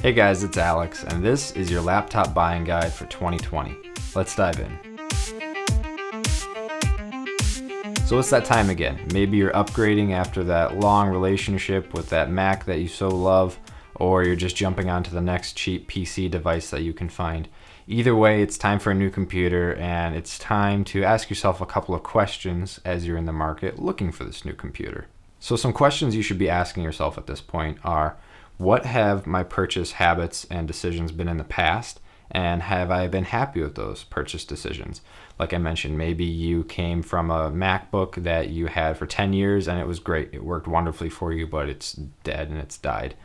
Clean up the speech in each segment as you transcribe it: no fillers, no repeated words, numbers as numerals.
Hey guys, it's Alex, and this is your laptop buying guide for 2020. Let's dive in. So it's that time again. Maybe you're upgrading after that long relationship with that Mac that you so love, or you're just jumping onto the next cheap PC device that you can find. Either way, it's time for a new computer, and it's time to ask yourself a couple of questions as you're in the market looking for this new computer. So some questions you should be asking yourself at this point are, what have my purchase habits and decisions been in the past? And have I been happy with those purchase decisions? Like I mentioned, maybe you came from a MacBook that you had for 10 years and it was great. It worked wonderfully for you, but it's dead and it's died.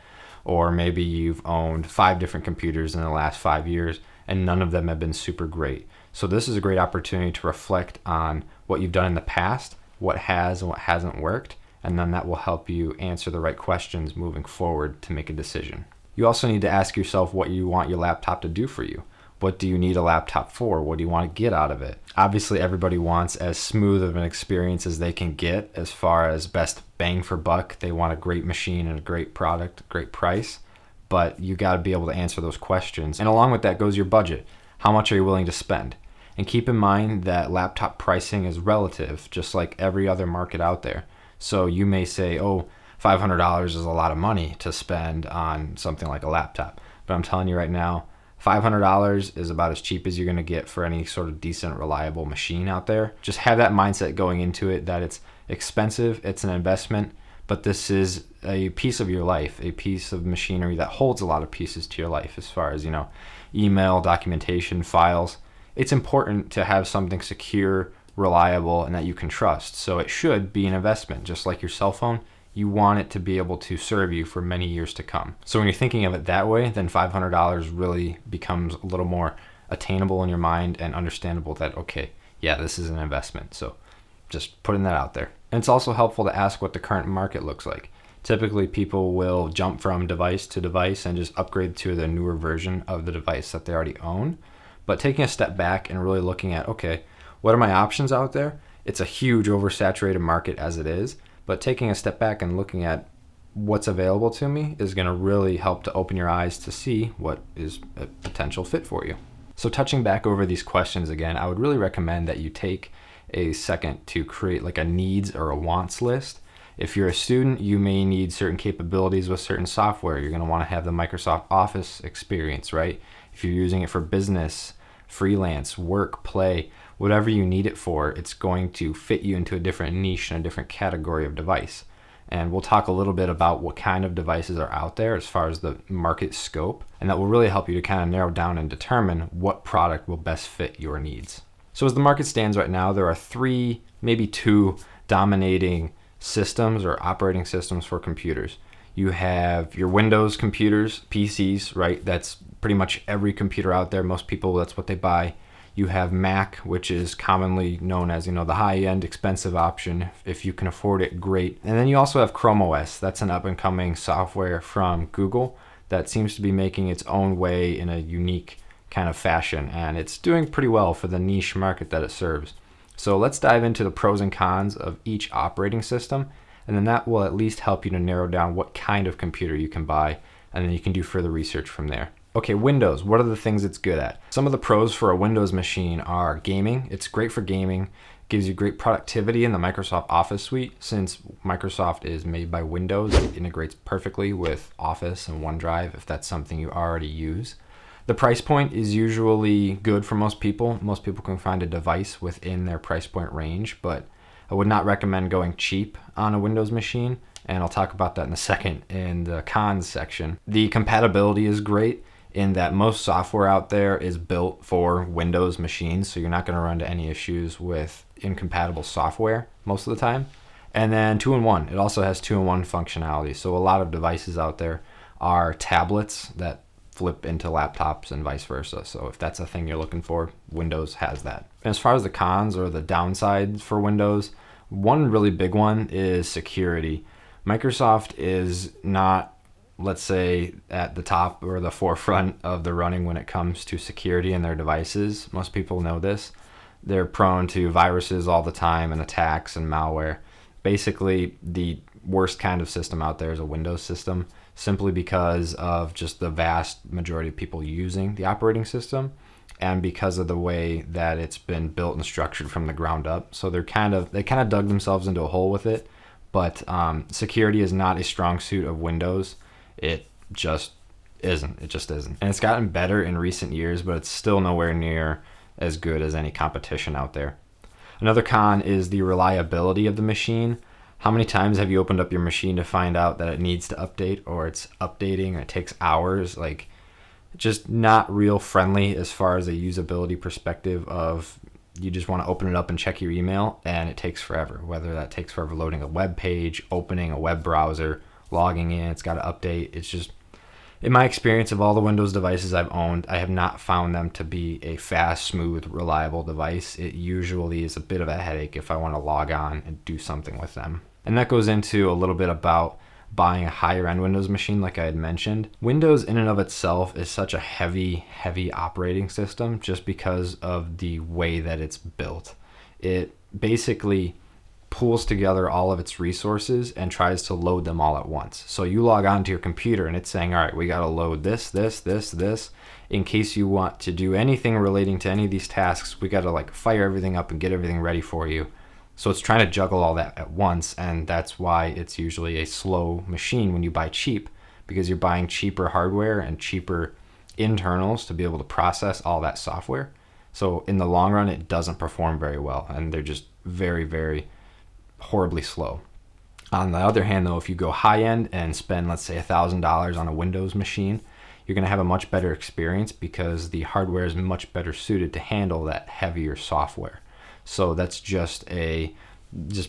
Or maybe you've owned 5 different computers in the last 5 years and none of them have been super great. So this is a great opportunity to reflect on what you've done in the past, what has and what hasn't worked, and then that will help you answer the right questions moving forward to make a decision. You also need to ask yourself what you want your laptop to do for you. What do you need a laptop for? What do you want to get out of it? Obviously, everybody wants as smooth of an experience as they can get as far as best bang for buck. They want a great machine and a great product, great price, but you got to be able to answer those questions. And along with that goes your budget. How much are you willing to spend? And keep in mind that laptop pricing is relative, just like every other market out there. So you may say, oh, $500 is a lot of money to spend on something like a laptop. But I'm telling you right now, $500 is about as cheap as you're going to get for any sort of decent, reliable machine out there. Just have that mindset going into it that it's expensive, it's an investment, but this is a piece of your life, a piece of machinery that holds a lot of pieces to your life as far as, email, documentation, files. It's important to have something secure, reliable, and that you can trust. So it should be an investment, just like your cell phone. You want it to be able to serve you for many years to come. So when you're thinking of it that way, then $500 really becomes a little more attainable in your mind and understandable that, okay, yeah, this is an investment. So just putting that out there. And it's also helpful to ask what the current market looks like. Typically, people will jump from device to device and just upgrade to the newer version of the device that they already own. But taking a step back and really looking at, okay, what are my options out there? It's a huge oversaturated market as it is, but taking a step back and looking at what's available to me is going to really help to open your eyes to see what is a potential fit for you. So touching back over these questions again, I would really recommend that you take a second to create like a needs or a wants list. If you're a student, you may need certain capabilities with certain software. You're going to want to have the Microsoft Office experience, right? If you're using it for business, freelance, work, play, whatever you need it for, it's going to fit you into a different niche and a different category of device. And we'll talk a little bit about what kind of devices are out there as far as the market scope, and that will really help you to kind of narrow down and determine what product will best fit your needs. So as the market stands right now, there are 3, maybe 2 dominating systems or operating systems for computers. You have your Windows computers, PCs, right? That's pretty much every computer out there. Most people, that's what they buy. You have Mac, which is commonly known as, the high-end expensive option. If you can afford it, great. And then you also have ChromeOS. That's an up-and-coming software from Google that seems to be making its own way in a unique kind of fashion. And it's doing pretty well for the niche market that it serves. So let's dive into the pros and cons of each operating system. And then that will at least help you to narrow down what kind of computer you can buy. And then you can do further research from there. Okay, Windows, what are the things it's good at? Some of the pros for a Windows machine are gaming. It's great for gaming, gives you great productivity in the Microsoft Office suite. Since Microsoft is made by Windows, it integrates perfectly with Office and OneDrive if that's something you already use. The price point is usually good for most people. Most people can find a device within their price point range, but I would not recommend going cheap on a Windows machine, and I'll talk about that in a second in the cons section. The compatibility is great in that most software out there is built for Windows machines, so you're not going to run into any issues with incompatible software most of the time. And then 2-in-1, it also has 2-in-1 functionality. So a lot of devices out there are tablets that flip into laptops and vice versa. So if that's a thing you're looking for, Windows has that. And as far as the cons or the downsides for Windows, one really big one is security. Microsoft is not, let's say, at the top or the forefront of the running when it comes to security in their devices. Most people know this. They're prone to viruses all the time and attacks and malware. Basically, the worst kind of system out there is a Windows system. simply because of just the vast majority of people using the operating system and because of the way that it's been built and structured from the ground up. So they kind of dug themselves into a hole with it. But security is not a strong suit of Windows. It just isn't. It just isn't. And it's gotten better in recent years, but it's still nowhere near as good as any competition out there. Another con is the reliability of the machine. How many times have you opened up your machine to find out that it needs to update, or it's updating, or it takes hours? Like, just not real friendly as far as a usability perspective of you just want to open it up and check your email and it takes forever, whether that takes forever loading a web page, opening a web browser, logging in, it's got to update. It's just, in my experience of all the Windows devices I've owned, I have not found them to be a fast, smooth, reliable device. It usually is a bit of a headache if I want to log on and do something with them. And that goes into a little bit about buying a higher end Windows machine, like I had mentioned. Windows in and of itself is such a heavy operating system just because of the way that it's built. It basically pulls together all of its resources and tries to load them all at once. So you log onto your computer and it's saying, all right, we got to load this. In case you want to do anything relating to any of these tasks, we got to like fire everything up and get everything ready for you. So it's trying to juggle all that at once, and that's why it's usually a slow machine when you buy cheap, because you're buying cheaper hardware and cheaper internals to be able to process all that software. So in the long run, it doesn't perform very well, and they're just very horribly slow. On the other hand, though, if you go high end and spend, let's say, $1,000 on a Windows machine, you're going to have a much better experience because the hardware is much better suited to handle that heavier software. So that's just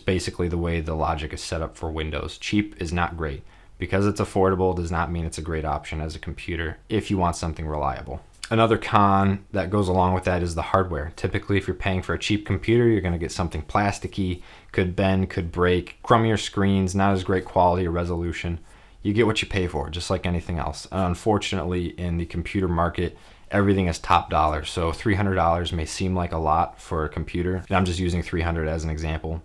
basically the way the logic is set up for Windows. Cheap is not great. Because it's affordable does not mean it's a great option as a computer if you want something reliable. Another con that goes along with that is the hardware. Typically, if you're paying for a cheap computer, you're going to get something plasticky, could bend, could break, crummier screens, not as great quality or resolution. You get what you pay for, just like anything else. And unfortunately, in the computer market, everything is top dollar. So $300 may seem like a lot for a computer. And I'm just using $300 as an example.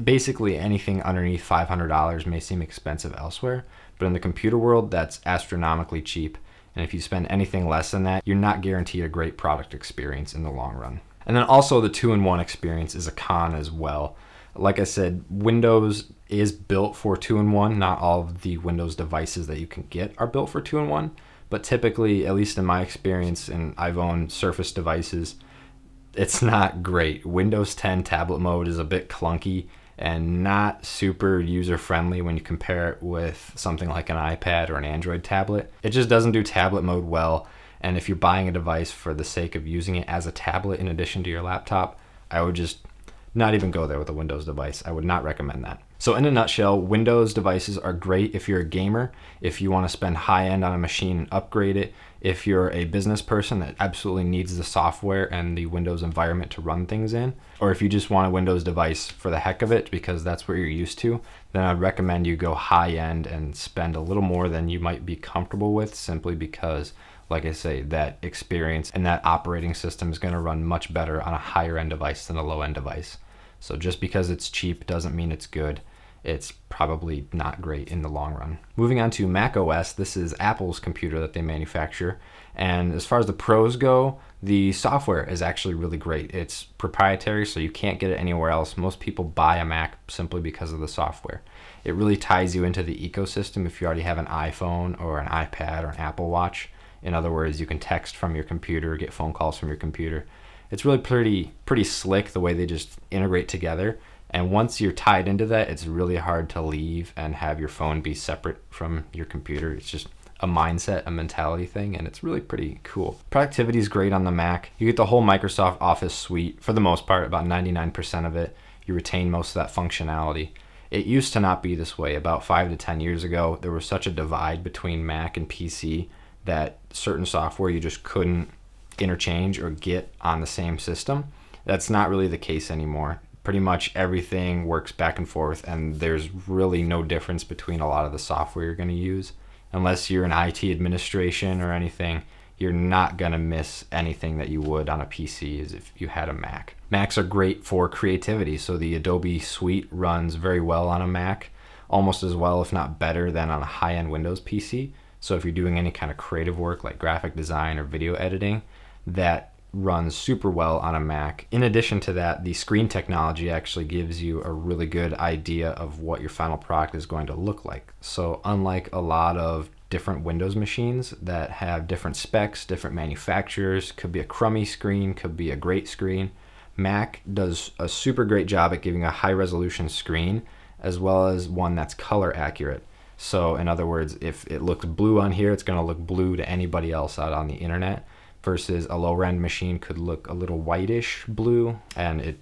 Basically, anything underneath $500 may seem expensive elsewhere. But in the computer world, that's astronomically cheap. And if you spend anything less than that, you're not guaranteed a great product experience in the long run. And then also the 2-in-1 experience is a con as well. Like I said, Windows is built for 2-in-1. Not all of the Windows devices that you can get are built for 2-in-1. But typically, at least in my experience, and I've owned Surface devices, it's not great. Windows 10 tablet mode is a bit clunky and not super user-friendly when you compare it with something like an iPad or an Android tablet. It just doesn't do tablet mode well, and if you're buying a device for the sake of using it as a tablet in addition to your laptop, I would just not even go there with a Windows device. I would not recommend that. So in a nutshell, Windows devices are great if you're a gamer, if you want to spend high end on a machine and upgrade it, if you're a business person that absolutely needs the software and the Windows environment to run things in, or if you just want a Windows device for the heck of it because that's what you're used to, then I'd recommend you go high end and spend a little more than you might be comfortable with, simply because, like I say, that experience and that operating system is going to run much better on a higher end device than a low end device. So just because it's cheap doesn't mean it's good. It's probably not great in the long run. Moving on to macOS, this is Apple's computer that they manufacture. And as far as the pros go, the software is actually really great. It's proprietary, so you can't get it anywhere else. Most people buy a Mac simply because of the software. It really ties you into the ecosystem if you already have an iPhone or an iPad or an Apple Watch. In other words, you can text from your computer, get phone calls from your computer. It's really pretty slick the way they just integrate together. And once you're tied into that, it's really hard to leave and have your phone be separate from your computer. It's just a mindset, a mentality thing, and it's really pretty cool. Productivity is great on the Mac. You get the whole Microsoft Office suite, for the most part, about 99% of it. You retain most of that functionality. It used to not be this way. About 5 to 10 years ago, there was such a divide between Mac and PC that certain software you just couldn't interchange or get on the same system. That's not really the case anymore. Pretty much everything works back and forth, and there's really no difference between a lot of the software you're going to use. Unless you're in IT administration or anything, you're not going to miss anything that you would on a PC as if you had a Mac. Macs are great for creativity, so the Adobe suite runs very well on a Mac. almost as well, if not better, than on a high-end Windows PC. So if you're doing any kind of creative work like graphic design or video editing, that runs super well on a Mac. In addition to that, the screen technology actually gives you a really good idea of what your final product is going to look like. So unlike a lot of different Windows machines that have different specs, different manufacturers, could be a crummy screen, could be a great screen, Mac does a super great job at giving a high resolution screen as well as one that's color accurate. So in other words, if it looks blue on here, it's going to look blue to anybody else out on the internet, versus a lower-end machine could look a little whitish blue, and it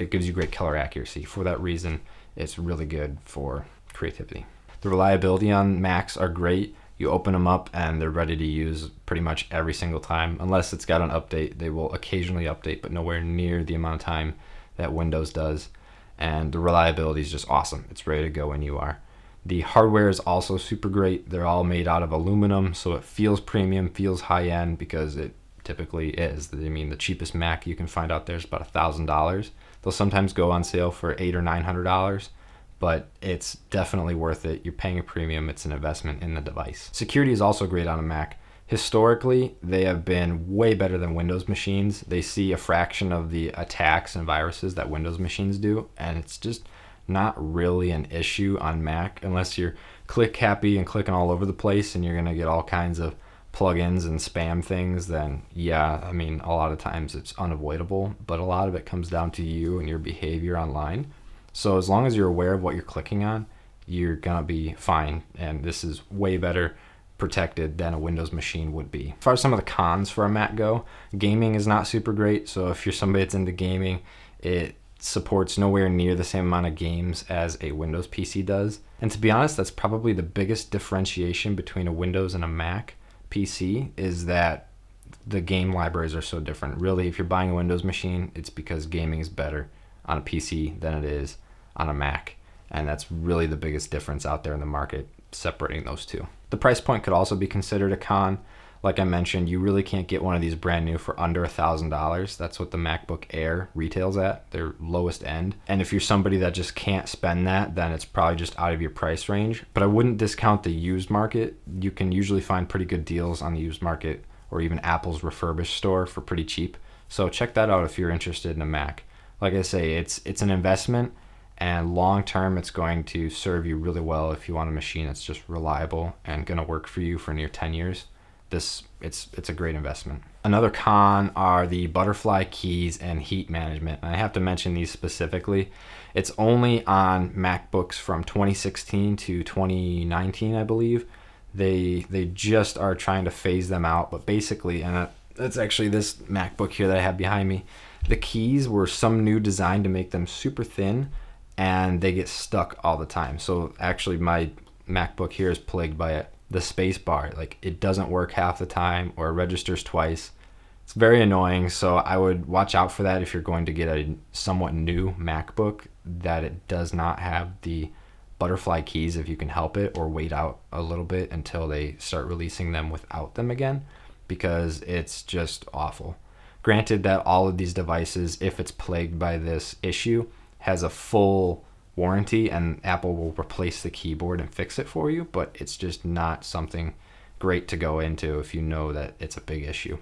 gives you great color accuracy. For that reason, it's really good for creativity. The reliability on Macs are great. You open them up and they're ready to use pretty much every single time. Unless it's got an update, they will occasionally update, but nowhere near the amount of time that Windows does. And the reliability is just awesome. It's ready to go when you are. The hardware is also super great. They're all made out of aluminum, so it feels premium, feels high-end, because it typically is. I mean, the cheapest Mac you can find out there is about $1,000. They'll sometimes go on sale for $800 or $900, but it's definitely worth it. You're paying a premium. It's an investment in the device. Security is also great on a Mac. Historically, they have been way better than Windows machines. They see a fraction of the attacks and viruses that Windows machines do, and it's just not really an issue on Mac unless you're click happy and clicking all over the place and you're going to get all kinds of plugins and spam things. Then yeah, I mean, a lot of times it's unavoidable, but a lot of it comes down to you and your behavior online. So as long as you're aware of what you're clicking on, you're going to be fine. And this is way better protected than a Windows machine would be. As far as some of the cons for a Mac go, gaming is not super great. So if you're somebody that's into gaming, it supports nowhere near the same amount of games as a Windows PC does. And to be honest, that's probably the biggest differentiation between a Windows and a Mac PC, is that the game libraries are so different. Really, if you're buying a Windows machine, it's because gaming is better on a PC than it is on a Mac. And that's really the biggest difference out there in the market, separating those two. The price point could also be considered a con. Like I mentioned, you really can't get one of these brand new for under $1,000. That's what the MacBook Air retails at, their lowest end. And if you're somebody that just can't spend that, then it's probably just out of your price range. But I wouldn't discount the used market. You can usually find pretty good deals on the used market, or even Apple's refurbished store, for pretty cheap. So check that out if you're interested in a Mac. Like I say, it's an investment, and long term it's going to serve you really well if you want a machine that's just reliable and going to work for you for near 10 years. It's a great investment. Another con are the butterfly keys and heat management. And I have to mention these specifically. It's only on MacBooks from 2016 to 2019, I believe. They just are trying to phase them out, but basically, and that's actually this MacBook here that I have behind me. The keys were some new design to make them super thin, and they get stuck all the time. So actually my MacBook here is plagued by it. The space bar, like, it doesn't work half the time, or it registers twice. It's very annoying, so I would watch out for that if you're going to get a somewhat new MacBook, that it does not have the butterfly keys if you can help it, or wait out a little bit until they start releasing them without them again, because it's just awful. Granted that all of these devices, if it's plagued by this issue, has a full warranty, and Apple will replace the keyboard and fix it for you, but it's just not something great to go into if you know that it's a big issue.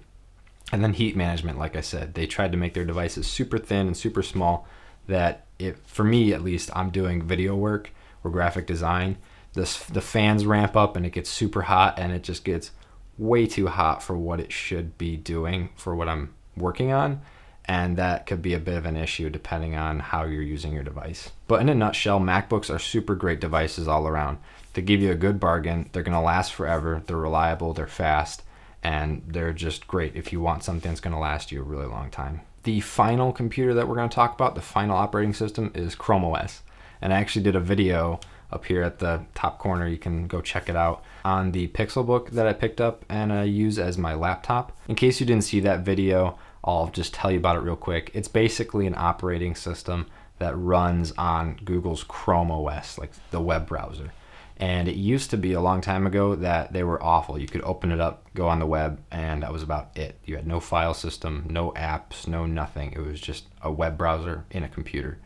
And then heat management, like I said, they tried to make their devices super thin and super small, that for me at least, I'm doing video work or graphic design, the fans ramp up and it gets super hot, and it just gets way too hot for what it should be doing for what I'm working on. And that could be a bit of an issue depending on how you're using your device. But in a nutshell, MacBooks are super great devices all around. They give you a good bargain. They're going to last forever. They're reliable. They're fast. And they're just great if you want something that's going to last you a really long time. The final computer that we're going to talk about, the final operating system, is ChromeOS. And I actually did a video up here at the top corner. You can go check it out, on the Pixelbook that I picked up and I use as my laptop. In case you didn't see that video, I'll just tell you about it real quick. It's basically an operating system that runs on Google's ChromeOS, like the web browser. And it used to be a long time ago that they were awful. You could open it up, go on the web, and that was about it. You had no file system, no apps, no nothing. It was just a web browser in a computer.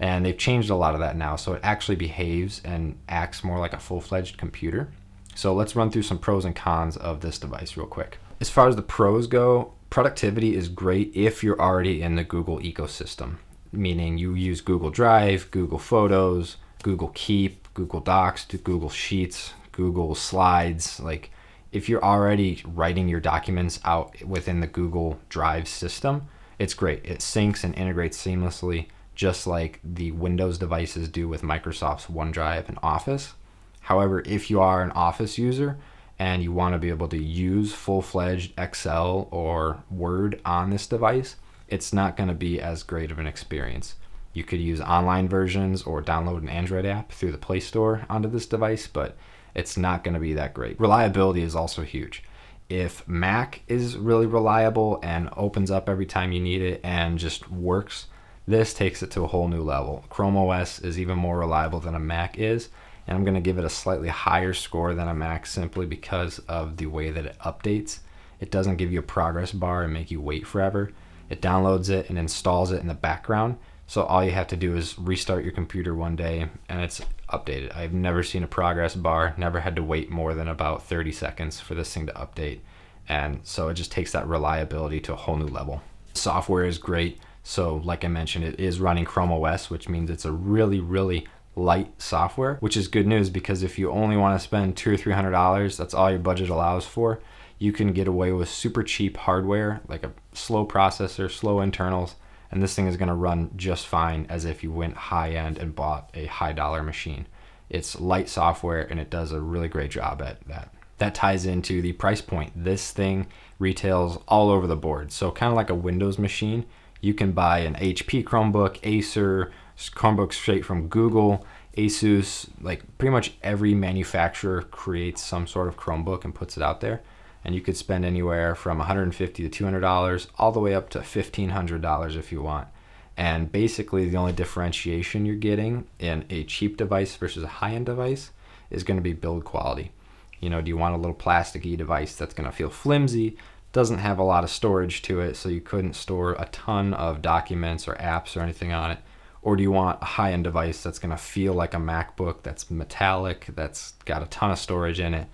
And they've changed a lot of that now, so it actually behaves and acts more like a full-fledged computer. So let's run through some pros and cons of this device real quick. As far as the pros go, productivity is great if you're already in the Google ecosystem, meaning you use Google Drive, Google Photos, Google Keep, Google Docs, Google Sheets, Google Slides. Like, if you're already writing your documents out within the Google Drive system, it's great. It syncs and integrates seamlessly, just like the Windows devices do with Microsoft's OneDrive and Office. However, if you are an Office user and you want to be able to use full-fledged Excel or Word on this device, it's not going to be as great of an experience. You could use online versions or download an Android app through the Play Store onto this device, but it's not going to be that great. Reliability is also huge. If Mac is really reliable and opens up every time you need it and just works, this takes it to a whole new level. ChromeOS is even more reliable than a Mac is, and I'm going to give it a slightly higher score than a Mac simply because of the way that it updates. It doesn't give you a progress bar and make you wait forever. It downloads it and installs it in the background, so all you have to do is restart your computer one day and it's updated. I've never seen a progress bar, never had to wait more than about 30 seconds for this thing to update, and so it just takes that reliability to a whole new level. Software is great. So like I mentioned, it is running ChromeOS, which means it's a really, really light software, which is good news because if you only want to spend $200 or $300, that's all your budget allows for, you can get away with super cheap hardware, like a slow processor, slow internals, and this thing is going to run just fine as if you went high-end and bought a high-dollar machine. It's light software and it does a really great job at that. That ties into the price point. This thing retails all over the board. So kind of like a Windows machine, you can buy an HP Chromebook, Acer, Chromebooks straight from Google, Asus, like pretty much every manufacturer creates some sort of Chromebook and puts it out there. And you could spend anywhere from $150 to $200 all the way up to $1,500 if you want. And basically the only differentiation you're getting in a cheap device versus a high-end device is going to be build quality. You know, do you want a little plasticky device that's going to feel flimsy, doesn't have a lot of storage to it, so you couldn't store a ton of documents or apps or anything on it? Or do you want a high-end device that's going to feel like a MacBook, that's metallic, that's got a ton of storage in it?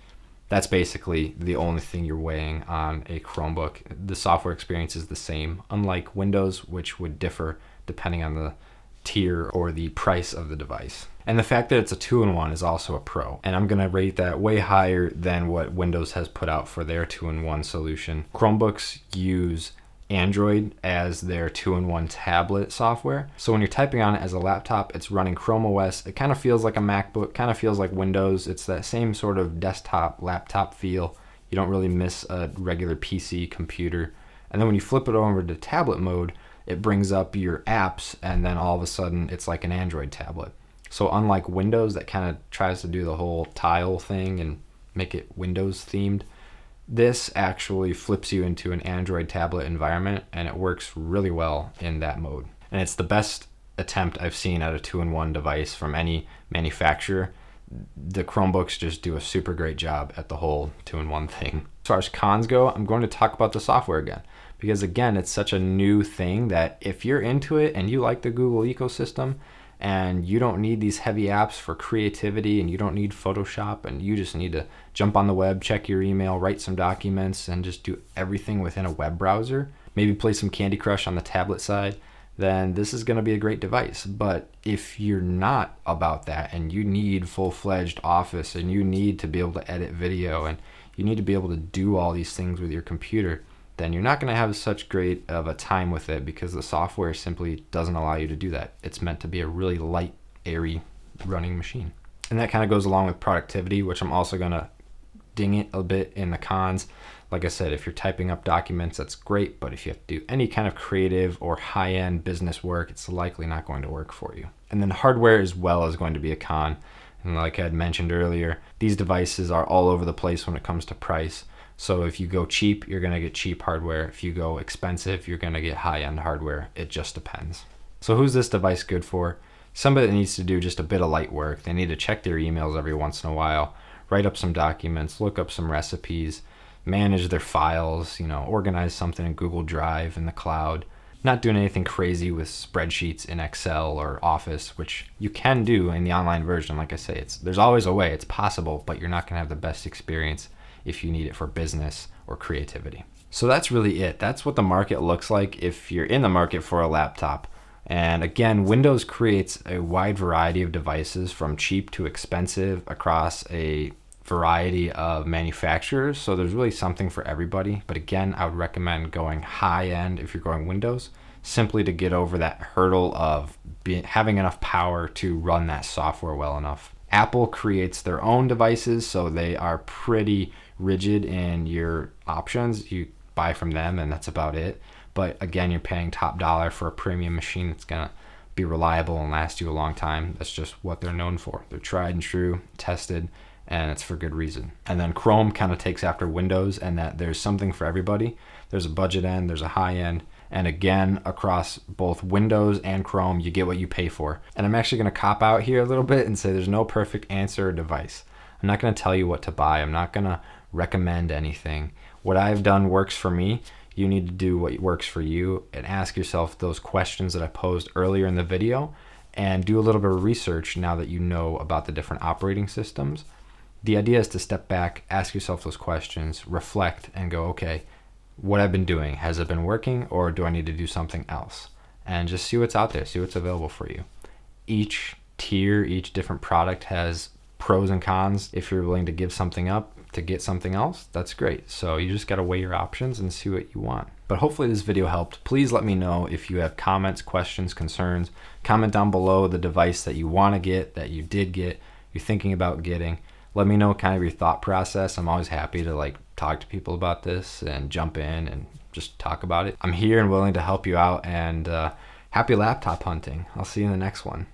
That's basically the only thing you're weighing on a Chromebook. The software experience is the same, unlike Windows, which would differ depending on the tier or the price of the device. And the fact that it's a 2-in-1 is also a pro. And I'm going to rate that way higher than what Windows has put out for their 2-in-1 solution. Chromebooks use Android as their 2-in-1 tablet software. So when you're typing on it as a laptop, it's running Chrome OS. It kind of feels like a MacBook, kind of feels like Windows. It's that same sort of desktop laptop feel. You don't really miss a regular PC computer. And then when you flip it over to tablet mode, it brings up your apps, and then all of a sudden it's like an Android tablet. So unlike Windows that kind of tries to do the whole tile thing and make it Windows themed, this actually flips you into an Android tablet environment, and it works really well in that mode. And it's the best attempt I've seen at a 2-in-1 device from any manufacturer. The Chromebooks just do a super great job at the whole 2-in-1 thing. As far as cons go, I'm going to talk about the software again, because again, it's such a new thing that if you're into it and you like the Google ecosystem and you don't need these heavy apps for creativity and you don't need Photoshop and you just need to jump on the web, check your email, write some documents, and just do everything within a web browser, maybe play some Candy Crush on the tablet side, then this is going to be a great device. But if you're not about that and you need full-fledged Office and you need to be able to edit video and you need to be able to do all these things with your computer, then you're not going to have such great of a time with it because the software simply doesn't allow you to do that. It's meant to be a really light, airy running machine. And that kind of goes along with productivity, which I'm also going to ding it a bit in the cons. Like I said, if you're typing up documents, that's great, but if you have to do any kind of creative or high-end business work, it's likely not going to work for you. And then hardware as well is going to be a con. And like I had mentioned earlier, these devices are all over the place when it comes to price. So if you go cheap, you're going to get cheap hardware. If you go expensive, you're going to get high-end hardware. It just depends. So who's this device good for? Somebody that needs to do just a bit of light work. They need to check their emails every once in a while, write up some documents, look up some recipes, manage their files, organize something in Google Drive in the cloud. Not doing anything crazy with spreadsheets in Excel or Office, which you can do in the online version. Like I say, there's always a way, it's possible, but you're not gonna have the best experience if you need it for business or creativity. So that's really it. That's what the market looks like if you're in the market for a laptop. And again, Windows creates a wide variety of devices from cheap to expensive across a variety of manufacturers. So there's really something for everybody. But again, I would recommend going high end if you're going Windows, simply to get over that hurdle of having enough power to run that software well enough. Apple creates their own devices, so they are pretty rigid in your options. You buy from them and that's about it. But again, you're paying top dollar for a premium machine that's gonna be reliable and last you a long time. That's just what they're known for. They're tried and true, tested, and it's for good reason. And then Chrome kind of takes after Windows, and that there's something for everybody. There's a budget end, there's a high end, and again, across both Windows and Chrome, you get what you pay for. And I'm actually gonna cop out here a little bit and say there's no perfect answer or device. I'm not gonna tell you what to buy. I'm not gonna recommend anything. What I've done works for me. You need to do what works for you and ask yourself those questions that I posed earlier in the video, and do a little bit of research now that you know about the different operating systems. The idea is to step back, ask yourself those questions, reflect, and go, okay, what I've been doing, has it been working, or do I need to do something else? And just see what's out there, see what's available for you. Each tier, each different product has pros and cons. If you're willing to give something up to get something else, that's great. So you just gotta weigh your options and see what you want. But hopefully this video helped. Please let me know if you have comments, questions, concerns. Comment down below the device that you wanna get, that you did get, you're thinking about getting. Let me know kind of your thought process. I'm always happy to talk to people about this and jump in and just talk about it. I'm here and willing to help you out, and happy laptop hunting. I'll see you in the next one.